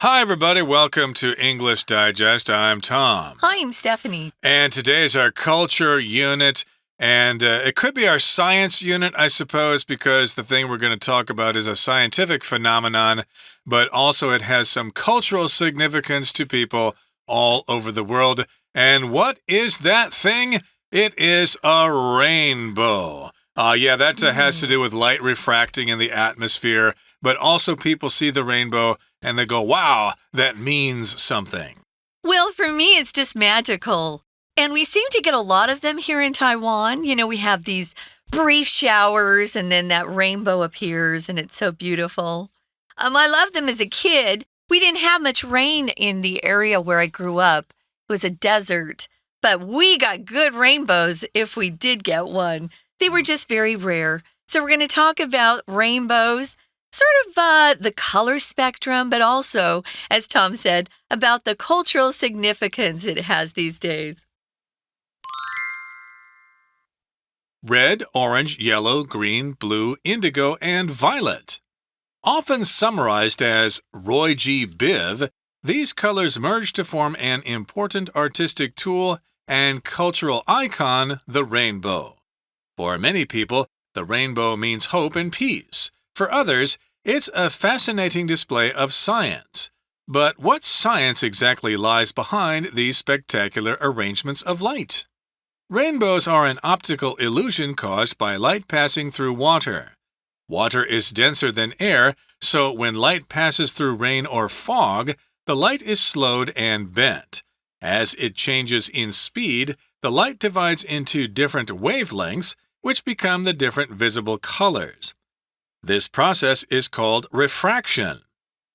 Hi, everybody. Welcome to English Digest. I'm Tom. Hi, I'm Stephanie. And today is our culture unit. And it could be our science unit, I suppose, because the thing we're going to talk about is a scientific phenomenon, but also it has some cultural significance to people all over the world. And what is that thing? It is a rainbow. That has to do with light refracting in the atmosphere, but also people see the rainbow and they go, wow, that means something. Well, for me, it's just magical. And we seem to get a lot of them here in Taiwan. You know, we have these brief showers and then that rainbow appears and it's so beautiful. I loved them as a kid. We didn't have much rain in the area where I grew up. It was a desert, but we got good rainbows if we did get one. They were just very rare. So we're going to talk about rainbows, sort of the color spectrum, but also, as Tom said, about the cultural significance it has these days. Red, orange, yellow, green, blue, indigo, and violet. Often summarized as Roy G. Biv, these colors merge to form an important artistic tool and cultural icon, the rainbow. For many people, the rainbow means hope and peace. For others, it's a fascinating display of science. But what science exactly lies behind these spectacular arrangements of light? Rainbows are an optical illusion caused by light passing through water. Water is denser than air, so when light passes through rain or fog, the light is slowed and bent. As it changes in speed, the light divides into different wavelengths, which become the different visible colors. This process is called refraction.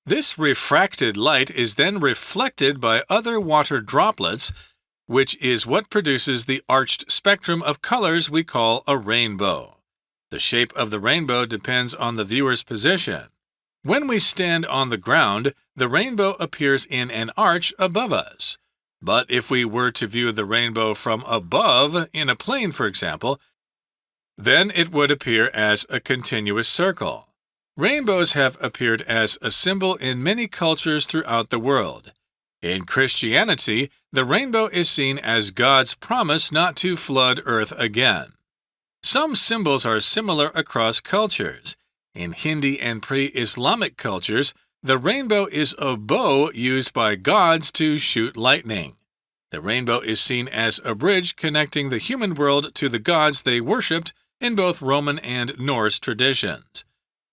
This refracted light is then reflected by other water droplets, which is what produces the arched spectrum of colors we call a rainbow. The shape of the rainbow depends on the viewer's position. When we stand on the ground, the rainbow appears in an arch above us. But if we were to view the rainbow from above, in a plane for example, then it would appear as a continuous circle. Rainbows have appeared as a symbol in many cultures throughout the world. In Christianity, the rainbow is seen as God's promise not to flood earth again. Some symbols are similar across cultures. In Hindi and pre-Islamic cultures, the rainbow is a bow used by gods to shoot lightning. The rainbow is seen as a bridge connecting the human world to the gods they worshipped in both Roman and Norse traditions.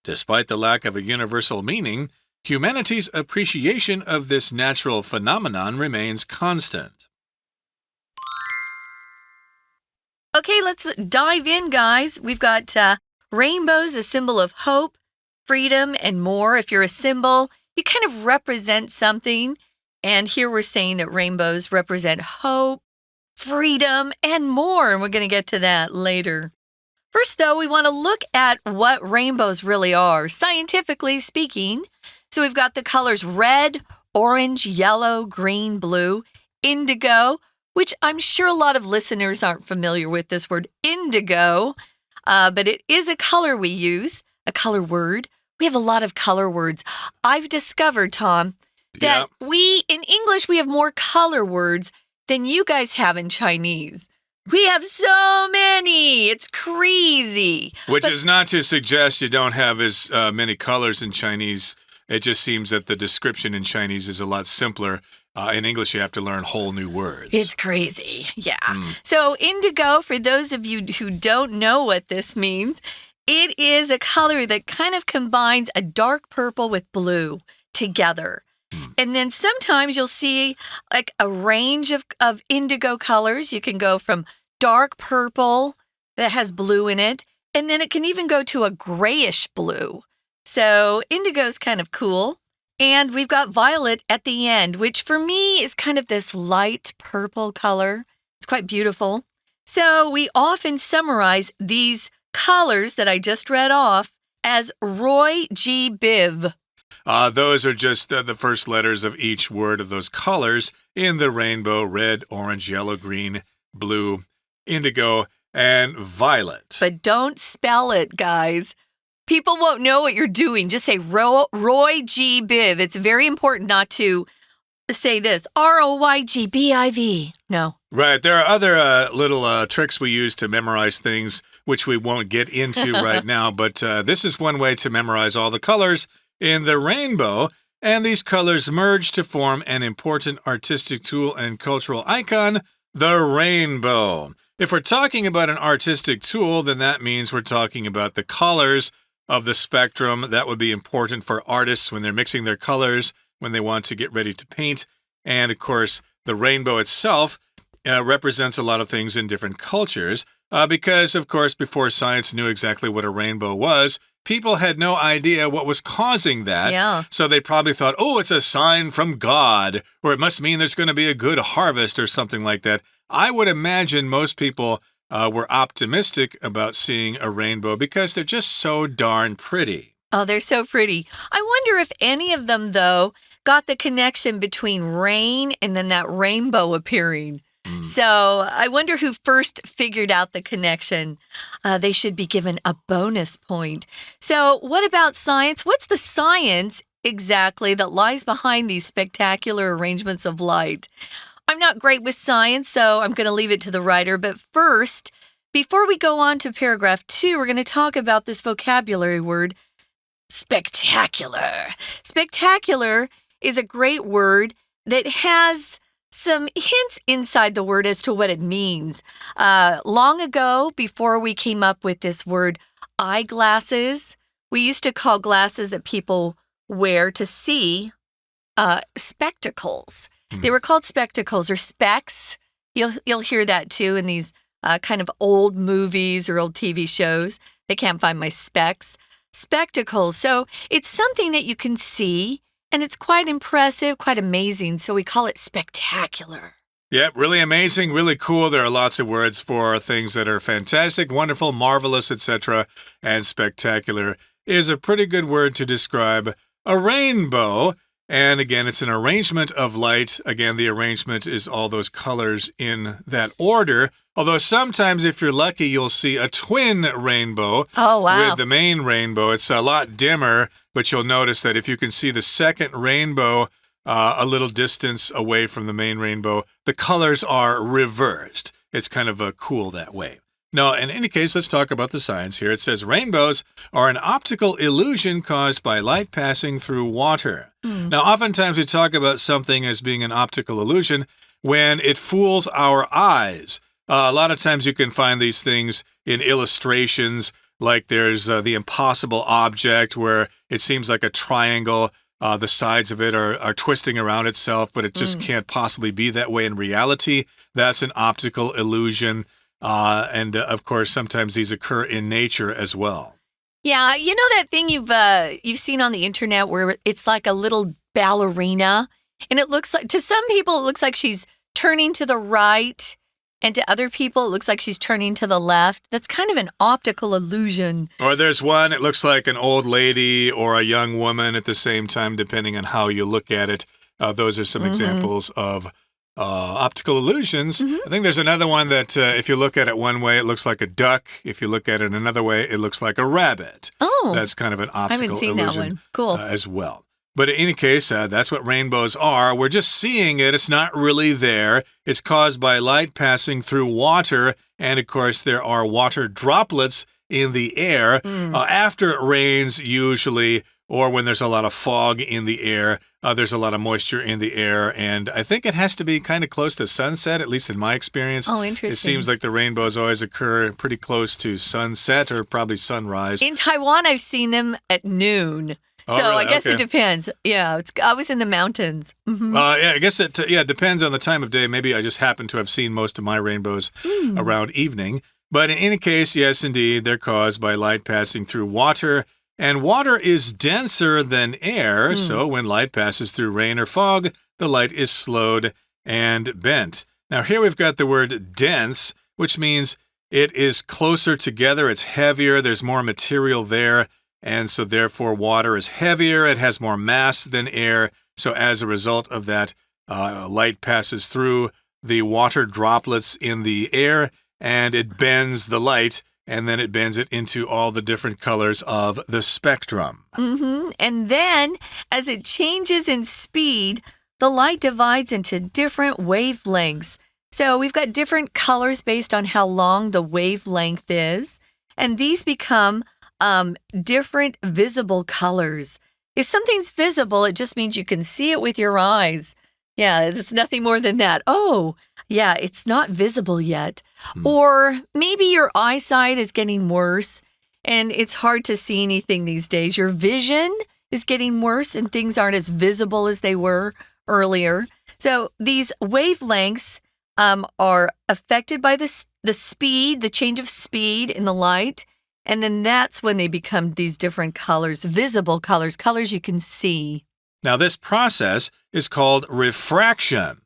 Despite the lack of a universal meaning, humanity's appreciation of this natural phenomenon remains constant. Okay, let's dive in, guys. We've got rainbows, a symbol of hope, freedom, and more. If you're a symbol, you kind of represent something. And here we're saying that rainbows represent hope, freedom, and more. And we're going to get to that later. First, though, we want to look at what rainbows really are, scientifically speaking. So we've got the colors red, orange, yellow, green, blue, indigo, which I'm sure a lot of listeners aren't familiar with this word indigo, but it is a color we use, a color word. We have a lot of color words. I've discovered, Tom, that in English, we have more color words than you guys have in Chinese. We have so many. It's crazy. Which is not to suggest you don't have as many colors in Chinese. It just seems that the description in Chinese is a lot simpler. In English, you have to learn whole new words. It's crazy. Yeah. So indigo, for those of you who don't know what this means, it is a color that kind of combines a dark purple with blue together. And then sometimes you'll see like a range of indigo colors. You can go from dark purple that has blue in it, and then it can even go to a grayish blue. So indigo is kind of cool. And we've got violet at the end, which for me is kind of this light purple color. It's quite beautiful. So we often summarize these colors that I just read off as Roy G. Biv. Those are just the first letters of each word of those colors in the rainbow: red, orange, yellow, green, blue, indigo, and violet. But don't spell it, guys. People won't know what you're doing. Just say Roy G. Biv. It's very important not to say this. ROYGBIV. No. Right. There are other little tricks we use to memorize things, which we won't get into right now. But this is one way to memorize all the colors in the rainbow. And these colors merge to form an important artistic tool and cultural icon, the rainbow. If we're talking about an artistic tool, then that means we're talking about the colors of the spectrum. That would be important for artists when they're mixing their colors, when they want to get ready to paint. And, of course, the rainbow itself represents a lot of things in different cultures because, of course, before science knew exactly what a rainbow was, people had no idea what was causing that. Yeah. So they probably thought, oh, it's a sign from God, or it must mean there's going to be a good harvest or something like that. I would imagine most people were optimistic about seeing a rainbow because they're just so darn pretty. Oh, they're so pretty. I wonder if any of them, though, got the connection between rain and then that rainbow appearing. So I wonder who first figured out the connection. They should be given a bonus point. So what about science? What's the science exactly that lies behind these spectacular arrangements of light? I'm not great with science, so I'm going to leave it to the writer. But first, before we go on to paragraph 2, we're going to talk about this vocabulary word, spectacular. Spectacular is a great word that has some hints inside the word as to what it means. Long ago, before we came up with this word eyeglasses, we used to call glasses that people wear to see spectacles. They were called spectacles or specs. You'll hear that too in these kind of old movies or old TV shows. They can't find my specs. Spectacles. So it's something that you can see. And it's quite impressive, quite amazing, so we call it spectacular. Yep, really amazing, really cool. There are lots of words for things that are fantastic, wonderful, marvelous, etc. And spectacular is a pretty good word to describe a rainbow. And again, it's an arrangement of light. Again, the arrangement is all those colors in that order. Although sometimes, if you're lucky, you'll see a twin rainbow with the main rainbow. It's a lot dimmer, but you'll notice that if you can see the second rainbow a little distance away from the main rainbow, the colors are reversed. It's kind of cool that way. Now, in any case, let's talk about the science here. It says rainbows are an optical illusion caused by light passing through water. Now, oftentimes we talk about something as being an optical illusion when it fools our eyes. A lot of times you can find these things in illustrations, like there's the impossible object where it seems like a triangle. The sides of it are twisting around itself, but it just can't possibly be that way in reality. That's an optical illusion. And of course, sometimes these occur in nature as well. Yeah, you know that thing you've seen on the internet where it's like a little ballerina, and it looks like, to some people, it looks like she's turning to the right, and to other people, it looks like she's turning to the left. That's kind of an optical illusion. Or there's one, it looks like an old lady or a young woman at the same time, depending on how you look at it. Those are some examples of optical illusions. I think there's another one that if you look at it one way, it looks like a duck. If you look at it another way, it looks like a rabbit. Oh. That's kind of an optical I haven't seen illusion that one. Cool. As well. But in any case, that's what rainbows are. We're just seeing it. It's not really there. It's caused by light passing through water. And, of course, there are water droplets in the air after it rains usually, or when there's a lot of fog in the air. There's a lot of moisture in the air, and I think it has to be kind of close to sunset, at least in my experience. Oh, interesting. It seems like the rainbows always occur pretty close to sunset or probably sunrise. In Taiwan, I've seen them at noon. Oh, so really? I guess Okay. it depends. Yeah, I was in the mountains. Yeah, I guess it depends on the time of day. Maybe I just happen to have seen most of my rainbows around evening. But in any case, yes, indeed, they're caused by light passing through water. And water is denser than air, so when light passes through rain or fog, the light is slowed and bent. Now, here we've got the word dense, which means it is closer together, it's heavier, there's more material there, and so therefore water is heavier, it has more mass than air, so as a result of that, light passes through the water droplets in the air, and it bends the light, and then it bends it into all the different colors of the spectrum. And then, as it changes in speed, the light divides into different wavelengths. So we've got different colors based on how long the wavelength is, and these become different visible colors. If something's visible, it just means you can see it with your eyes. Yeah, it's nothing more than that. Oh, yeah, it's not visible yet. Or maybe your eyesight is getting worse and it's hard to see anything these days. Your vision is getting worse and things aren't as visible as they were earlier. So these wavelengths are affected by the speed, the change of speed in the light. And then that's when they become these different colors, visible colors, colors you can see. Now, this process is called refraction.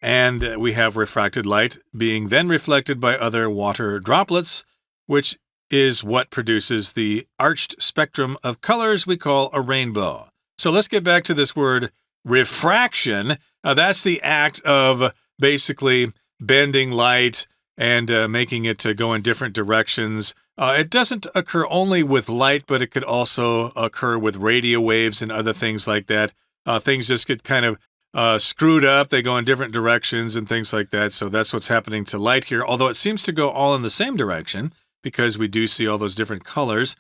And we have refracted light being then reflected by other water droplets, which is what produces the arched spectrum of colors we call a rainbow. So let's get back to this word refraction. That's the act of basically bending light and making it to go in different directions. It doesn't occur only with light, but it could also occur with radio waves and other things like that. Things just get kind of screwed up. They go in different directions and things like that. So that's what's happening to light here, although it seems to go all in the same direction because we do see all those different colors.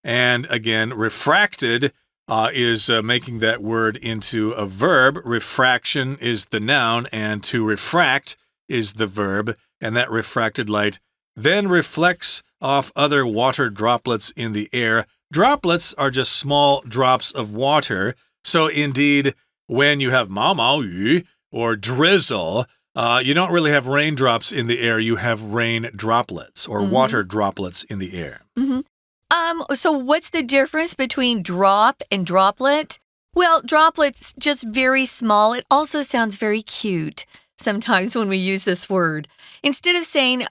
And again, refracted is making that word into a verb. Refraction is the noun, and to refract is the verb. And that refracted light then reflects off other water droplets in the air. Droplets are just small drops of water. So indeed, when you have 毛毛雨 or drizzle, you don't really have raindrops in the air. You have rain droplets or water droplets in the air. So what's the difference between drop and droplet? Well, droplet's just very small. It also sounds very cute sometimes when we use this word. Instead of saying,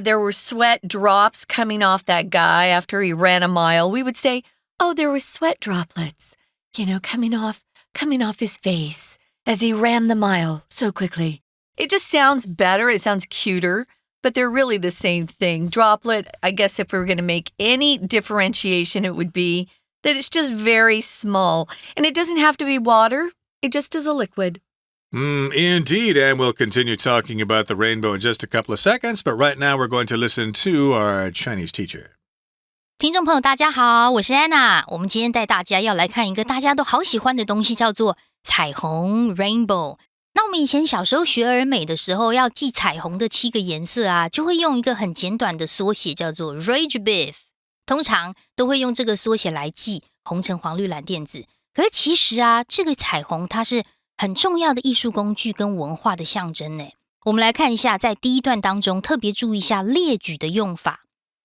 there were sweat drops coming off that guy after he ran a mile, we would say, there were sweat droplets, coming off his face as he ran the mile so quickly. It just sounds better. It sounds cuter, but they're really the same thing. Droplet, I guess if we were going to make any differentiation, it would be that it's just very small. And it doesn't have to be water. It just is a liquid. Indeed, and we'll continue talking about the rainbow in just a couple of seconds, but right now we're going to listen to our Chinese teacher. 听众朋友大家好，我是 Anna。我们今天带大家要来看一个大家都好喜欢的东西，叫做彩虹 rainbow。那我们以前小时候学儿美的时候，要记彩虹的7个颜色啊，就会用一个很简短的缩写叫做 RGB。通常都会用这个缩写来记红橙黄绿蓝靛紫。可是其实啊，这个彩虹它是很重要的艺术工具跟文化的象征呢。我们来看一下，在第一段当中特别注意一下列举的用法。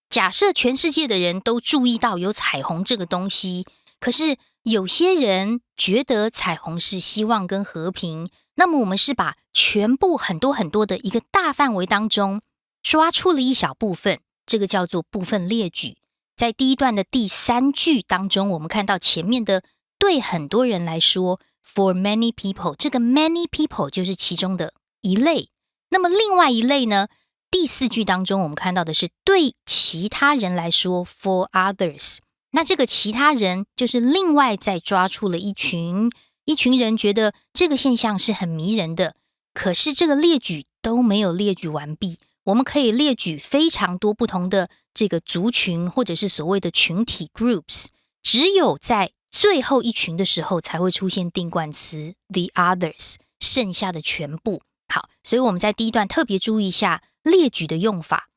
假设全世界的人都注意到有彩虹这个东西，可是有些人觉得彩虹是希望跟和平，那么我们是把全部很多很多的一个大范围当中抓出了一小部分，这个叫做部分列举。在第一段的第3句当中，我们看到前面的对很多人来说 for many people， 这个 many people 就是其中的一类。那么另外一类呢，第4句当中我们看到的是对其他人来说 for others， 那这个其他人就是另外再抓出了一群人觉得这个现象是很迷人的，可是这个列举都没有列举完毕。我们可以列举非常多不同的这个族群或者是所谓的群体 groups， 只有在最后一群的时候才会出现定冠词 the others， 剩下的全部。好，所以我们在第一段特别注意一下列举的用法。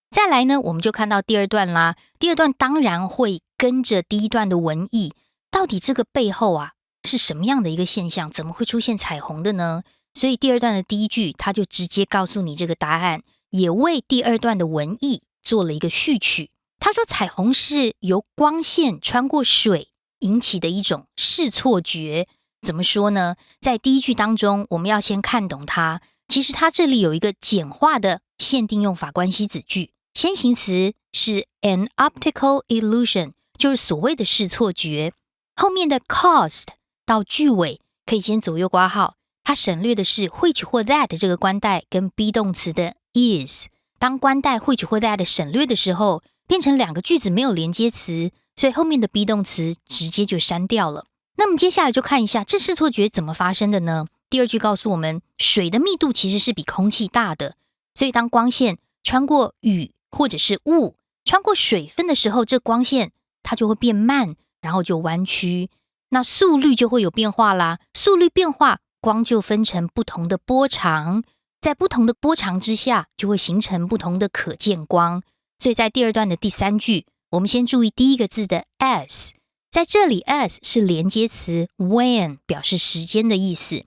再来呢，我们就看到第二段啦。第二段当然会跟着第一段的文意，到底这个背后啊是什么样的一个现象，怎么会出现彩虹的呢？所以第二段的第一句它就直接告诉你这个答案，也为第二段的文意做了一个序曲。他说彩虹是由光线穿过水引起的一种视错觉。怎么说呢？在第一句当中我们要先看懂它，其实它这里有一个简化的限定用法关系子句，先行词是 an optical illusion， 就是所谓的视错觉。后面的 caused 到句尾可以先左右括号，它省略的是 which 或 that 这个冠带跟 be 动词的 is，当关代 which 或 that 省略的时候，变成2个句子没有连接词，所以后面的 be 动词直接就删掉了。那么接下来就看一下这视错觉怎么发生的呢？第二句告诉我们，水的密度其实是比空气大的，所以当光线穿过雨或者是雾，穿过水分的时候，这光线它就会变慢，然后就弯曲，那速率就会有变化啦。速率变化，光就分成不同的波长，在不同的波长之下，就会形成不同的可见光。所以在第二段的第3句，我们先注意第一个字的 as， 在这里 as 是连接词 when， 表示时间的意思，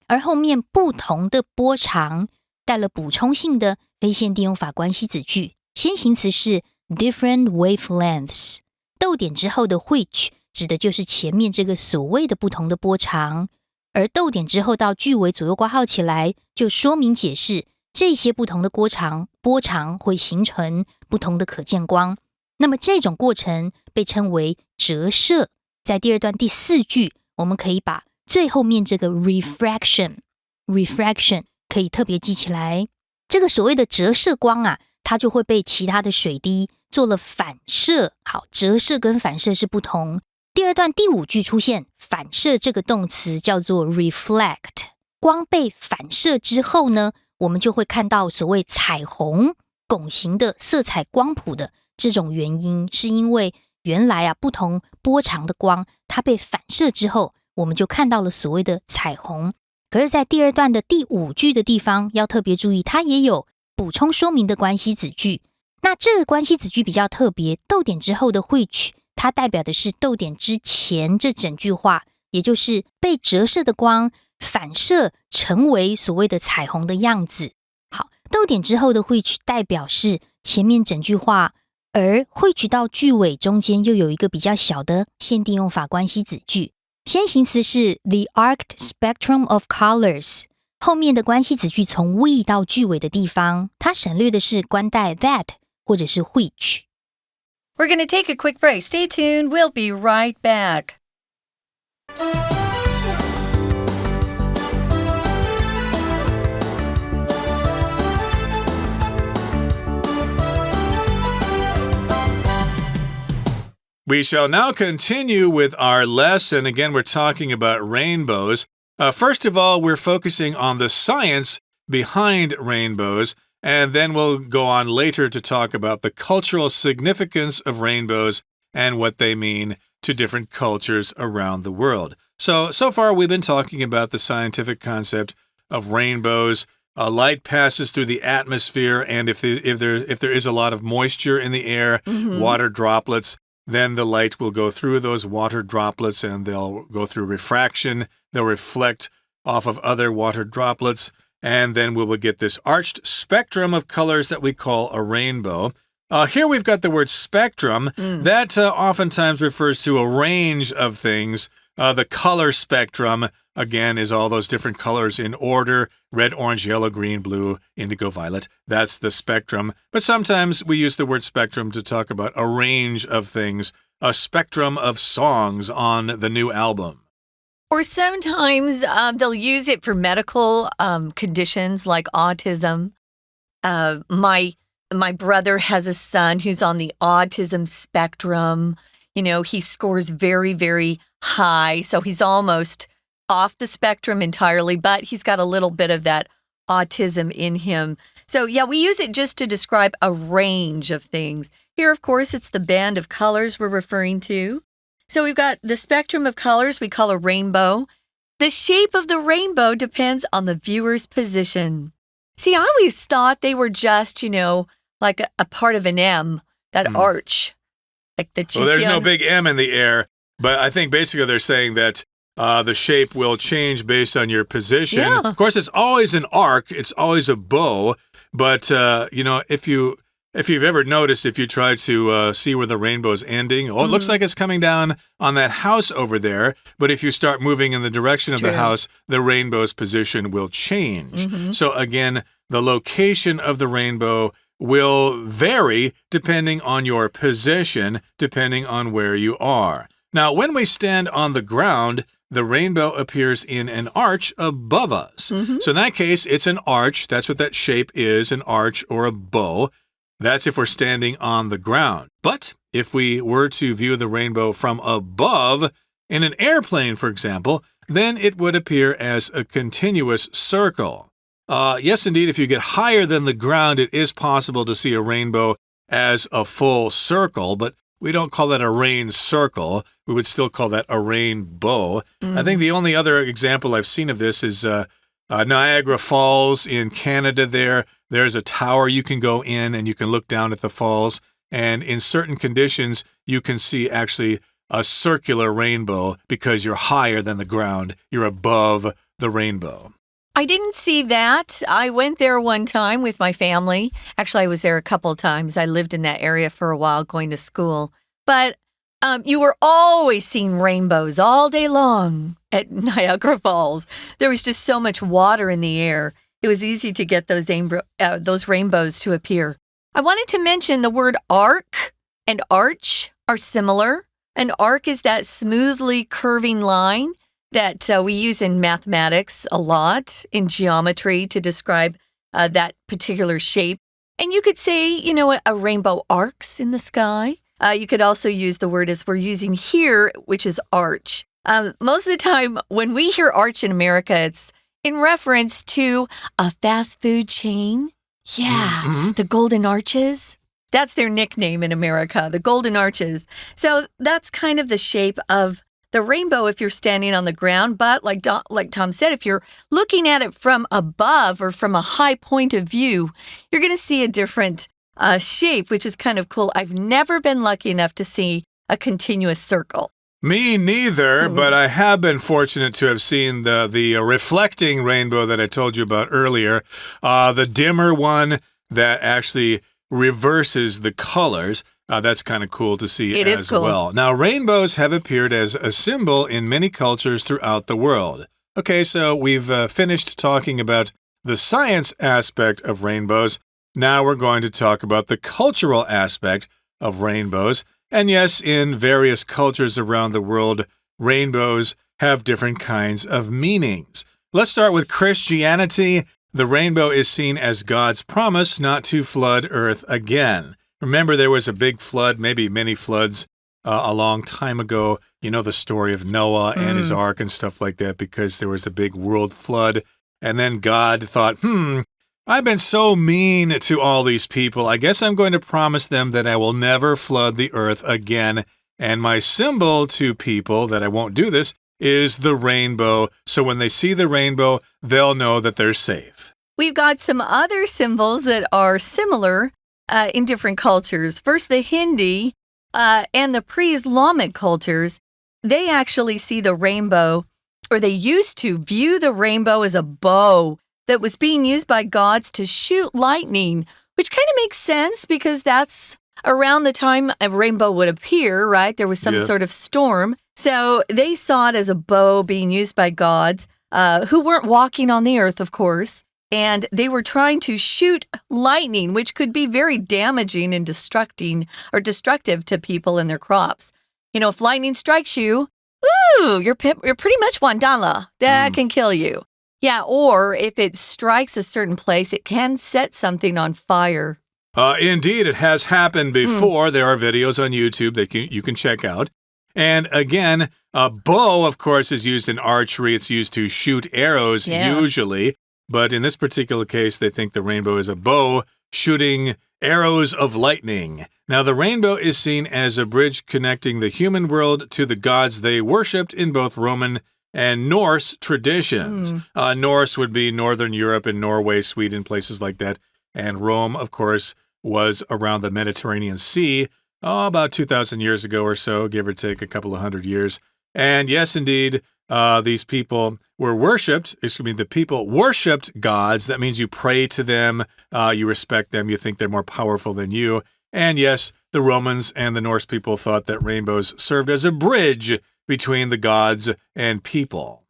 而后面不同的波长带了补充性的非限定用法关系子句，先行词是 different wavelengths， 逗点之后的 which 指的就是前面这个所谓的不同的波长，而逗点之后到句尾左右括号起来，就说明解释这些不同的波长会形成不同的可见光。那么这种过程被称为折射。在第二段第4句，我们可以把最后面这个 refraction 可以特别记起来。这个所谓的折射光啊，它就会被其他的水滴做了反射。好，折射跟反射是不同。第二段第5句出现反射这个动词叫做 reflect， 光被反射之后呢，我们就会看到所谓彩虹拱形的色彩光谱的这种原因，是因为原来啊不同波长的光它被反射之后，我们就看到了所谓的彩虹。可是在第二段的第5句的地方要特别注意，它也有补充说明的关系子句。那这个关系子句比较特别，逗点之后的 which 它代表的是逗点之前这整句话，也就是被折射的光反射成为所谓的彩虹的样子。好，逗点之后的 which 代表是前面整句话，而 which 到句尾中间又有一个比较小的限定用法关系子句。先行词是 the arced spectrum of colors， 后面的关系子句从 we 到句尾的地方，它省略的是关代 that 或者是 which。 We're going to take a quick break. Stay tuned. We'll be right back. We shall now continue with our lesson. Again, we're talking about rainbows. First of all, we're focusing on the science behind rainbows, and then we'll go on later to talk about the cultural significance of rainbows and what they mean to different cultures around the world. So far we've been talking about the scientific concept of rainbows. Light passes through the atmosphere, and if there is a lot of moisture in the air, water droplets, then the light will go through those water droplets and they'll go through refraction. They'll reflect off of other water droplets, and then we will get this arched spectrum of colors that we call a rainbow. Here we've got the word spectrum. That oftentimes refers to a range of things. The color spectrum, again, is all those different colors in order: red, orange, yellow, green, blue, indigo, violet. That's the spectrum. But sometimes we use the word spectrum to talk about a range of things, a spectrum of songs on the new album. Or sometimes they'll use it for medical conditions like autism. My brother has a son who's on the autism spectrum. You know, he scores very, very high, so he's almost off the spectrum entirely, but he's got a little bit of that autism in him. So yeah, we use it just to describe a range of things. Here, of course, it's the band of colors we're referring to. So we've got the spectrum of colors we call a rainbow. The shape of the rainbow depends on the viewer's position. See, I always thought they were just, you know, like a part of an M, that arch. Like the Well, there's no big M in the air, but I think basically they're saying that the shape will change based on your position. Yeah. Of course, it's always an arc. It's always a bow. But, you know, if you've ever noticed, if you try to see where the rainbow's ending, it looks like it's coming down on that house over there. But if you start moving in the direction of the house, the rainbow's position will change. So again, the location of the rainbow will vary depending on your position, depending on where you are. Now, when we stand on the ground, the rainbow appears in an arch above us. So in that case, it's an arch. That's what that shape is, an arch or a bow. That's if we're standing on the ground. But if we were to view the rainbow from above, in an airplane, for example, then it would appear as a continuous circle. Yes, indeed, if you get higher than the ground, it is possible to see a rainbow as a full circle, but we don't call that a rain circle. We would still call that a rainbow. I think the only other example I've seen of this is Niagara Falls in Canada there. There's a tower you can go in and you can look down at the falls. And in certain conditions, you can see actually a circular rainbow because you're higher than the ground. You're above the rainbow. I didn't see that. I went there one time with my family. Actually, I was there a couple of times. I lived in that area for a while going to school. But you were always seeing rainbows all day long at Niagara Falls. There was just so much water in the air. It was easy to get those rainbows to appear. I wanted to mention the word arc and arch are similar. An arc is that smoothly curving line that we use in mathematics a lot, in geometry to describe that particular shape. And you could say, a rainbow arcs in the sky. You could also use the word as we're using here, which is arch. Most of the time, when we hear arch in America, it's in reference to a fast food chain. Yeah, the Golden Arches. That's their nickname in America, the Golden Arches. So that's kind of the shape of the rainbow if you're standing on the ground. But like Tom said, if you're looking at it from above or from a high point of view, you're going to see a different shape, which is kind of cool. I've never been lucky enough to see a continuous circle. Me neither, but I have been fortunate to have seen the reflecting rainbow that I told you about earlier, the dimmer one that actually reverses the colors. That's kind of cool to see as well. Now, rainbows have appeared as a symbol in many cultures throughout the world. Okay, so we've finished talking about the science aspect of rainbows. Now we're going to talk about the cultural aspect of rainbows. And yes, in various cultures around the world, rainbows have different kinds of meanings. Let's start with Christianity. The rainbow is seen as God's promise not to flood Earth again. Remember, there was a big flood, maybe many floods, a long time ago. You know the story of Noah and his ark and stuff like that because there was a big world flood. And then God thought, I've been so mean to all these people. I guess I'm going to promise them that I will never flood the earth again. And my symbol to people that I won't do this is the rainbow. So when they see the rainbow, they'll know that they're safe. We've got some other symbols that are similar in different cultures. First, the Hindi and the pre-Islamic cultures, they actually see the rainbow, or they used to view the rainbow as a bow that was being used by gods to shoot lightning, which kind of makes sense because that's around the time a rainbow would appear, right? There was some sort of storm. So they saw it as a bow being used by gods who weren't walking on the earth, of course. And they were trying to shoot lightning, which could be very damaging and destructive to people and their crops. If lightning strikes you, you're pretty much 完蛋了. That can kill you. Yeah, or if it strikes a certain place, it can set something on fire. Indeed, it has happened before. There are videos on YouTube that you can check out. And again, a bow, of course, is used in archery. It's used to shoot arrows usually. But in this particular case, they think the rainbow is a bow shooting arrows of lightning. Now, the rainbow is seen as a bridge connecting the human world to the gods they worshipped in both Roman and Norse traditions. Norse would be Northern Europe and Norway, Sweden, places like that. And Rome, of course, was around the Mediterranean Sea, about 2,000 years ago or so, give or take a couple of hundred years. And yes, indeed, these people were worshipped. The people worshipped gods. That means you pray to them, you respect them, you think they're more powerful than you. And yes, the Romans and the Norse people thought that rainbows served as a bridge between the gods and people.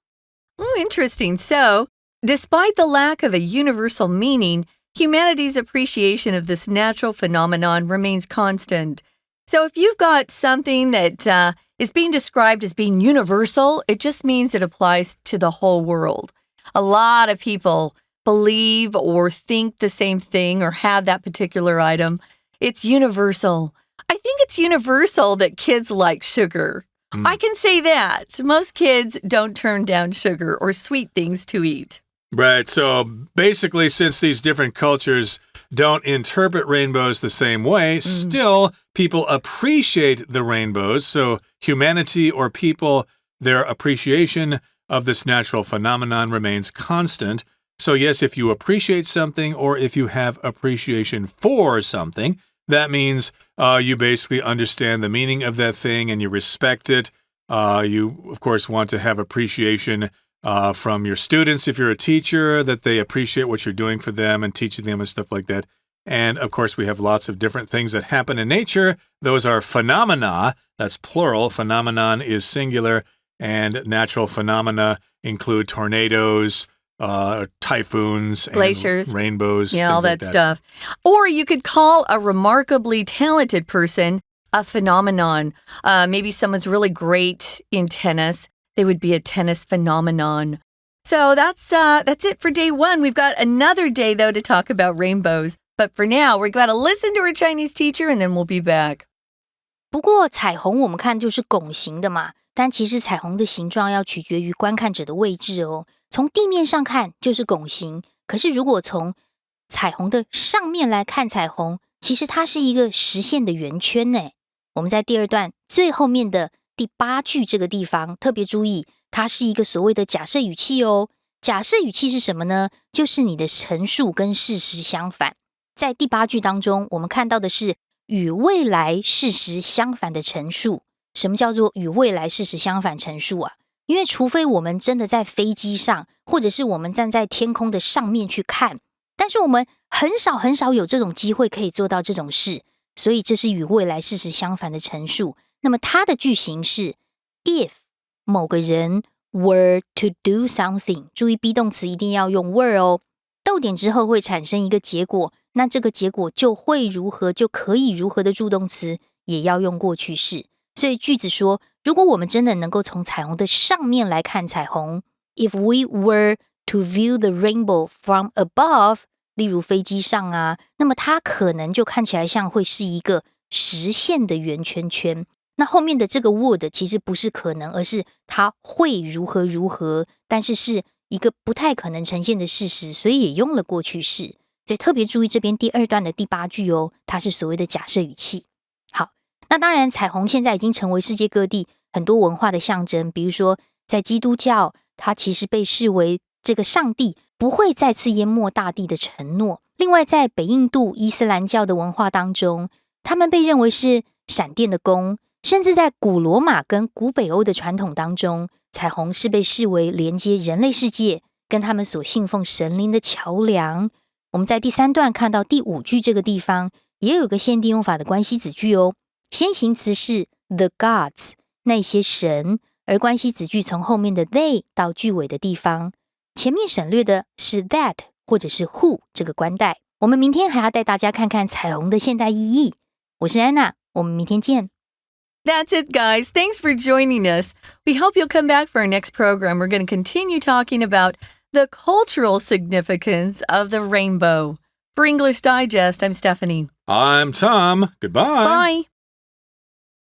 Interesting. So, despite the lack of a universal meaning, humanity's appreciation of this natural phenomenon remains constant. So if you've got something that is being described as being universal. It just means it applies to the whole world. A lot of people believe or think the same thing or have that particular item. It's universal. I think it's universal that kids like sugar. I can say that. Most kids don't turn down sugar or sweet things to eat. Right. So basically, since these different cultures don't interpret rainbows the same way, still people appreciate the rainbows. So humanity or people, their appreciation of this natural phenomenon remains constant. So yes, if you appreciate something or if you have appreciation for something, that means you basically understand the meaning of that thing and you respect it. You, of course, want to have appreciation from your students if you're a teacher, that they appreciate what you're doing for them and teaching them and stuff like that. And, of course, we have lots of different things that happen in nature. Those are phenomena. That's plural. Phenomenon is singular. And natural phenomena include tornadoes, typhoons, glaciers, and rainbows. Yeah, all that like stuff. Or you could call a remarkably talented person a phenomenon. Maybe someone's really great in tennis. They would be a tennis phenomenon. So that's it for day 1. We've got another day, though, to talk about rainbows. But for now, we're going to listen to our Chinese teacher, and then we'll be back. 不过彩虹我们看就是拱形的嘛，但其实彩虹的形状要取决于观看者的位置哦。从地面上看就是拱形，可是如果从彩虹的上面来看彩虹，其实它是一个实线的圆圈呢。我们在第2段最后面的第8句这个地方特别注意，它是一个所谓的假设语气哦。假设语气是什么呢？就是你的陈述跟事实相反。在第8句当中，我们看到的是与未来事实相反的陈述。什么叫做与未来事实相反陈述啊？因为除非我们真的在飞机上，或者是我们站在天空的上面去看，但是我们很少有这种机会可以做到这种事，所以这是与未来事实相反的陈述。那么它的句型是 if 某个人 were to do something， 注意 be 动词一定要用 were 哦，逗点之后会产生一个结果，那这个结果就会如何，就可以如何的助动词也要用过去式。所以句子说，如果我们真的能够从彩虹的上面来看彩虹 ，if we were to view the rainbow from above， 例如飞机上啊，那么它可能就看起来像会是一个实线的圆圈圈。那后面的这个 would 其实不是可能，而是它会如何如何，但是是一个不太可能呈现的事实，所以也用了过去式。所以特别注意这边第2段的第8句哦，它是所谓的假设语气。好，那当然彩虹现在已经成为世界各地很多文化的象征，比如说在基督教，它其实被视为这个上帝不会再次淹没大地的承诺。另外在北印度伊斯兰教的文化当中，他们被认为是闪电的弓，甚至在古罗马跟古北欧的传统当中，彩虹是被视为连接人类世界跟他们所信奉神灵的桥梁。我们在第3段看到第5句这个地方也有个限定用法的关系子句哦，先行词是 the gods 那些神，而关系子句从后面的 they 到句尾的地方，前面省略的是 that 或者是 who 这个冠带。我们明天还要带大家看看彩虹的现代意义。我是安娜，我们明天见。That's it, guys. Thanks for joining us. We hope you'll come back for our next program. We're going to continue talking about the cultural significance of the rainbow. For English Digest, I'm Stephanie. I'm Tom. Goodbye. Bye.